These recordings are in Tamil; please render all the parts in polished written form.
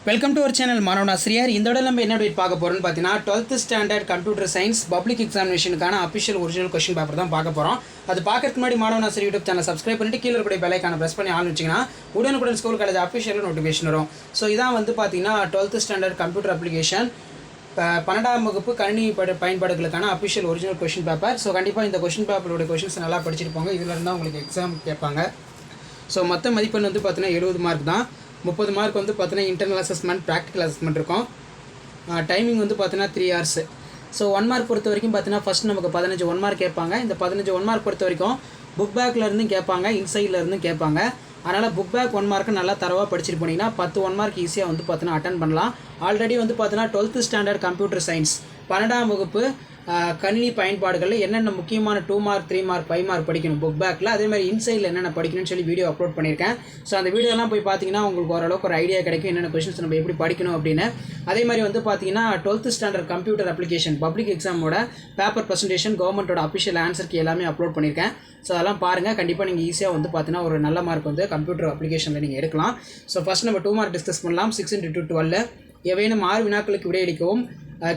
வெல்கம் டு அவர் சேனல் மாணவன் ஆசிரியர். இந்த விட நம்ம என்ன அப்டேட் பார்க்க போகிறோம்னு பார்த்தீங்கன்னா 12th standard computer science public எக்ஸாமினேஷனுக்கான அஃபிஷியல் ஒரிஜினல் கொஸ்டின் பேப்பர் தான் பார்க்க போகிறோம். அது பார்க்கறதுக்கு முன்னாடி மாணவன் ஆசிரியர் யூடியூப் சேனல் சப்ஸ்கிரைப் பண்ணிட்டு கீழே கூட பெல் ஐகானை ப்ரெஸ் பண்ணி ஆன் வச்சிங்கன்னா உடனுக்குடன் ஸ்கூல் காலேஜ் அஃபிஷியல் நோட்டிஃபிகேஷன் வரும். ஸோ இதான் வந்து பார்த்தீங்கன்னா 12th ஸ்டாண்டர்ட் கம்ப்யூட்டர் அப்ளிகேஷன் 12ஆம் வகுப்பு கணினி பயன்பாடுகளுக்கான official original question paper. So கண்டிப்பாக இந்த கொஸ்டின் பேப்பரோட கொஸ்டின்ஸ் நல்லா படிச்சிருப்பாங்க. இதில் இருந்தால் உங்களுக்கு எக்ஸாம் கேட்பாங்க. ஸோ மொத்த மதிப்பெண் வந்து பார்த்தீங்கன்னா 70 மார்க் தான். 30 மார்க் வந்து பார்த்தீங்கன்னா இன்டர்னல் அசஸ்மெண்ட், ப்ராக்டிக்கல் அசஸ்மெண்ட் இருக்கும். டைமிங் வந்து பார்த்தீங்கன்னா 3 hours. ஸோ 1 மார்க் பொறுத்த வரைக்கும் பார்த்தீங்கன்னா ஃபஸ்ட் நமக்கு 15 1 மார்க் கேட்பாங்க. இந்த 15 1 மார்க் பொறுத்த வரைக்கும் புக் பேக்லேருந்தும் கேட்பாங்க, இன்சைடில் இருந்தும் கேட்பாங்க. அதனால் புக் பேக் 1 மார்க்கு நல்லா தரவாக படிச்சுட்டு போனீங்கன்னா 10 1 மார்க் ஈஸியாக வந்து பார்த்தீங்கன்னா அட்டன் பண்ணலாம். ஆல்ரெடி வந்து பார்த்தீங்கன்னா 12th ஸ்டாண்டர்ட் கம்ப்யூட்டர் சயின்ஸ் 12ஆம் வகுப்பு கணினி பயன்பாடுகளில் என்னென்ன முக்கியமான 2 மார்க் 3 மார்க் 5 மார்க் படிக்கணும் புக் பேக்கில், அதேமாதிரி இன்சைடில் என்னென்ன படிக்கணும்னு சொல்லி வீடியோ அப்லோட் பண்ணியிருக்கேன். ஸோ அந்த வீடியோலாம் போய் பார்த்தீங்கன்னா உங்களுக்கு ஓரளவுக்கு ஒரு ஐடியா கிடைக்கும் என்னென்ன கொஸ்டின்ஸ் நம்ம எப்படி படிக்கணும் அப்படின்னு. அதே மாதிரி வந்து பார்த்தீங்கன்னா 12th standard computer application public எக்ஸாமோட பேப்பர் ப்ரெசன்டேஷன் கவர்மெண்ட்டோட அஃபிஷியல் ஆன்சருக்கு எல்லாமே அப்லோட் பண்ணியிருக்கேன். ஸோ அதெல்லாம் பாருங்கள். கண்டிப்பாக நீங்கள் ஈஸியாக வந்து பார்த்தீங்கன்னா ஒரு நல்ல மார்க் வந்து கம்ப்யூட்டர் அப்ளிகேஷனில் நீங்கள் எடுக்கலாம். ஸோ ஃபஸ்ட் நம்ம 2 மார்க் டிஸ்கஸ் பண்ணலாம். 6 × 2 12 எவையேனும் 6 வினாக்களுக்கு விடையளிக்கவும்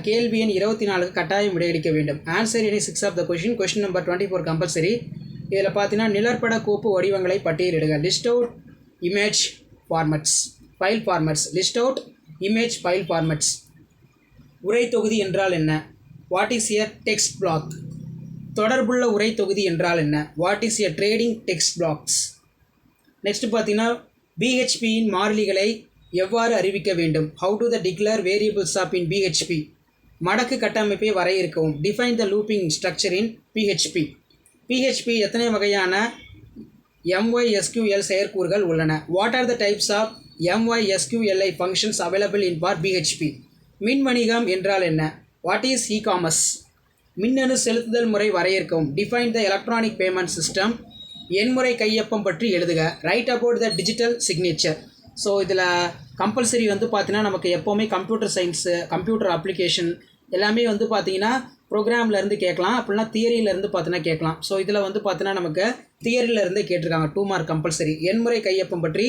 கேள்வி எண் 24 கட்டாயம் விடையளிக்க வேண்டும். Answer any 6 of the question. Question number 24 compulsory. இதில் பார்த்தீங்கன்னா நிழற்பட கோப்பு வடிவங்களை பட்டியலிடுக. List out image formats, file formats. List out image file formats. உரை தொகுதி என்றால் என்ன? What is a text block? தொடர்புள்ள உரை தொகுதி என்றால் என்ன? What is a trading text blocks? Next பார்த்தீங்கன்னா பிஹெச்பியின் மாறிலிகளை எவ்வாறு அறிவிக்க வேண்டும்? How to the declare variables of in PHP? மடக்கு கட்டமைப்பை வரையறுக்கவும். Define the looping structure in PHP. PHP எத்தனை வகையான MySQL செயற்கூறுகள் உள்ளன? What are the types of MySQLi functions available in for PHP? மின் வணிகம் என்றால் என்ன? What is e-commerce? மின்னணு செலுத்துதல் முறை வரையறுக்கவும். Define the electronic payment system. எண்முறை கையொப்பம் பற்றி எழுதுக. Write about the digital signature. So இதில் கம்பல்சரி வந்து பார்த்தீங்கன்னா நமக்கு எப்போவுமே கம்ப்யூட்டர் சயின்ஸு கம்ப்யூட்டர் அப்ளிகேஷன் எல்லாமே வந்து பார்த்தீங்கன்னா ப்ரோக்ராம்லேருந்து கேட்கலாம், அப்படின்னா தியரியிலேருந்து பார்த்தீங்கன்னா கேட்கலாம். ஸோ இதில் வந்து பார்த்தீங்கன்னா நமக்கு தியரியிலேருந்தே கேட்டிருக்காங்க. 2 மார்க் கம்பல்சரி. எண்முறை கையொப்பம் பற்றி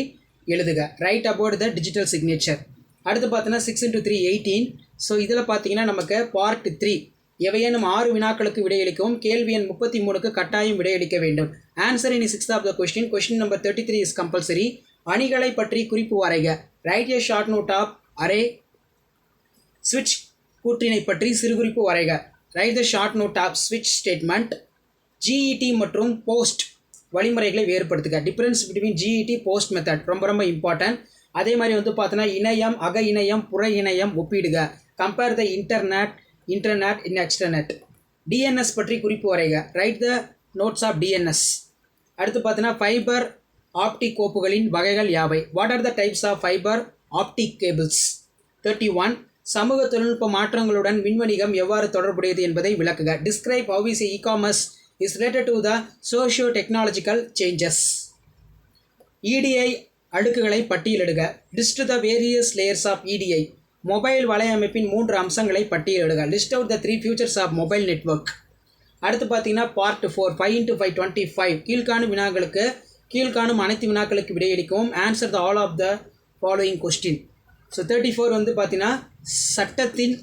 எழுதுக. Write about the digital signature. அடுத்து பார்த்தீங்கன்னா 6 × 3 18. ஸோ இதில் பார்த்தீங்கன்னா நமக்கு பார்ட் 3 எவையேனும் 6 வினாக்களுக்கு விடையளிக்கவும் கேள்வி எண் 33க்கு கட்டாயம் விடையளிக்க வேண்டும். Answer any 6 of the question. Question number 33 is compulsory. அணிகளை பற்றி குறிப்பு வரைக. Write a short note of array ஸ்விட்ச் கூற்றினை பற்றி சிறுகுறிப்பு வரைக. Write the short note of ஸ்விட்ச் ஸ்டேட்மெண்ட். GET மற்றும் போஸ்ட் வழிமுறைகளை வேறுபடுத்துக. Difference between GET post method ரொம்ப ரொம்ப இம்பார்ட்டன்ட். அதே மாதிரி வந்து பார்த்தீங்கன்னா இணையம், அக இணையம், புற இணையம் ஒப்பிடுக. Compare the internet in extranet. DNS பற்றி குறிப்பு வரைக. Write the notes of DNS. அடுத்து பார்த்தீங்கன்னா ஃபைபர் ஆப்டிக் கோப்புகளின் வகைகள் யாவை? What are the types of fiber optic cables? 31. சமூக தொழில்நுட்ப மாற்றங்களுடன் மின்வணிகம் எவ்வாறு தொடர்புடையது என்பதை விளக்குக. Describe how is e-commerce is related to the socio technological changes. EDI அடுக்குகளை பட்டியலிடுக. List the various layers of EDI. Mobile வலையமைப்பின் 3 அம்சங்களை பட்டியலிடுக. List out the 3 features of mobile network. அடுத்து பார்த்தீங்கன்னா பார்ட் 4 5 × 5 25. கீழ்காணும் அனைத்து வினாக்களுக்கு விடையளிக்கவும். Answer the all of the following question. So 34 வந்து பார்த்தீங்கன்னா சட்டத்தில்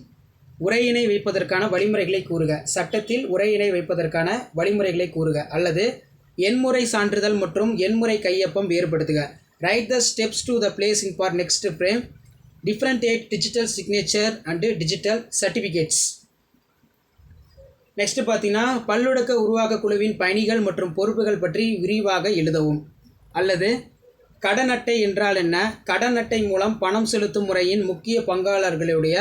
உரையினை வைப்பதற்கான வழிமுறைகளை கூறுக. சட்டத்தில் உரையினை வைப்பதற்கான வழிமுறைகளை கூறுக. அல்லது எண்முறை சான்றிதழ் மற்றும் எண்முறை கையொப்பம் வேறுபடுத்துக. Write the steps to the place in for next frame. Differentiate digital signature and digital certificates. Next பார்த்தீங்கன்னா பல்லுடக்க உருவாக்க குழுவின் பணிகள் மற்றும் பொறுப்புகள் பற்றி விரிவாக எழுதவும். அல்லது கடன் அட்டை என்றால் என்ன? கடன் அட்டை மூலம் பணம் செலுத்தும் முறையின் முக்கிய பங்காளர்களுடைய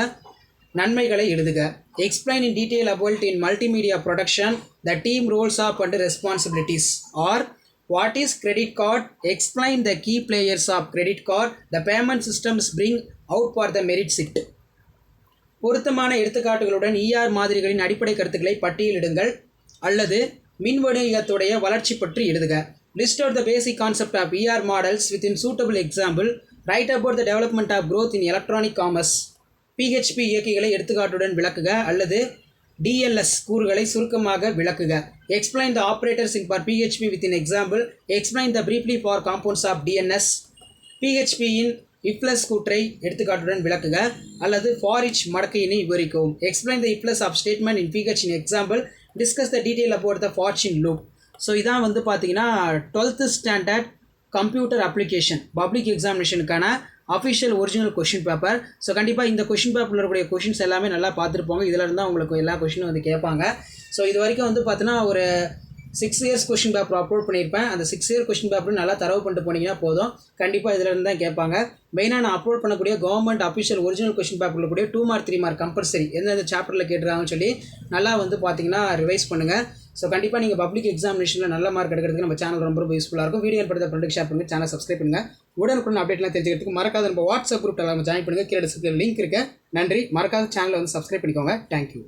நன்மைகளை எழுதுக. Explain in detail about in multimedia production the team roles of and responsibilities. Or what is credit card? Explain the key players of credit card. The payment systems bring out for the merit சிட். பொருத்தமான எடுத்துக்காட்டுகளுடன் ER மாதிரிகளின் அடிப்படை கருத்துக்களை பட்டியலிடுங்கள். அல்லது மின் வணிகத்துடைய வளர்ச்சி பற்றி எழுதுக. List out the basic concept of ER models with in suitable example. Write about the development of growth in electronic commerce. PHP இயக்கிகளை எடுத்துக்காட்டுடன் விளக்குக. அல்லது DLS கூறுகளை சுருக்கமாக விளக்குக. Explain the operators in for PHP with in example. Explain the briefly for compounds of DNS. PHP in if else கூற்றை எடுத்துக்காட்டுடன் விளக்குக அல்லது ஃபார் ஈச் மடக்கையினை விவரிக்கவும். Explain the if else of statement in figures in example. Discuss the detail about the fortune loop. So இதான் வந்து பார்த்தீங்கன்னா 12th standard computer application public எக்ஸாமினேஷனுக்கான official original question paper. So கண்டிப்பாக இந்த கொஷின் பேப்பரில் இருக்கக்கூடிய கொஷின்ஸ் எல்லாமே நல்லா பார்த்துருப்போங்க. இதில் இருந்தால் உங்களுக்கு எல்லா கொஷினும் வந்து கேட்பாங்க. ஸோ இது வரைக்கும் வந்து பார்த்தீங்கன்னா ஒரு 6 years கொஷின் பேப்பர் அப்லோட் பண்ணியிருப்பேன். அந்த 6 year கொஷின் பேப்பர் நல்லா தரவு பண்ணிட்டு போனீங்கன்னா போதும். கண்டிப்பாக இதில் இருந்து தான் கேட்பாங்க. மெயினாக நான் அப்லோட் பண்ணக்கூடிய கவர்மெண்ட் அஃபிஷியல் ஒரிஜினல் கொஷின் பேப்பரில் கூடிய 2 mark 3 mark கம்பல்சரி எந்தெந்த சாப்டரில் கேட்டுருக்காங்கன்னு சொல்லி நல்லா வந்து பார்த்தீங்கன்னா ரிவைஸ் பண்ணுங்கள். ஸோ கண்டிப்பாக நீங்கள் பப்ளிக் எக்ஸாமினேஷனில் நல்ல மார்க் எடுக்கிறதுக்கு நம்ம சேனல் ரொம்ப யூஸ்ஃபுல்லாக இருக்கும். வீடியோ படுத்த ஃப்ரெண்டுக்கு ஷேர் பண்ணுங்கள், சேனல் சப்ஸ்கிரைப் பண்ணுங்கள். உடனுக்குடன் அப்டேட்லாம் தெரிஞ்சுக்கிறதுக்கு மறக்காத நம்ம வாட்ஸ்அப் குரூப்பில் நம்ம ஜாயின் பண்ணுங்கள். கீழே டிஸ்கிரிப்ஷனில் லிங்க் இருக்குது. நன்றி. மறக்காத சேனலை வந்து சப்ஸ்கிரைப் பண்ணிக்கோங்க. தேங்க்யூ.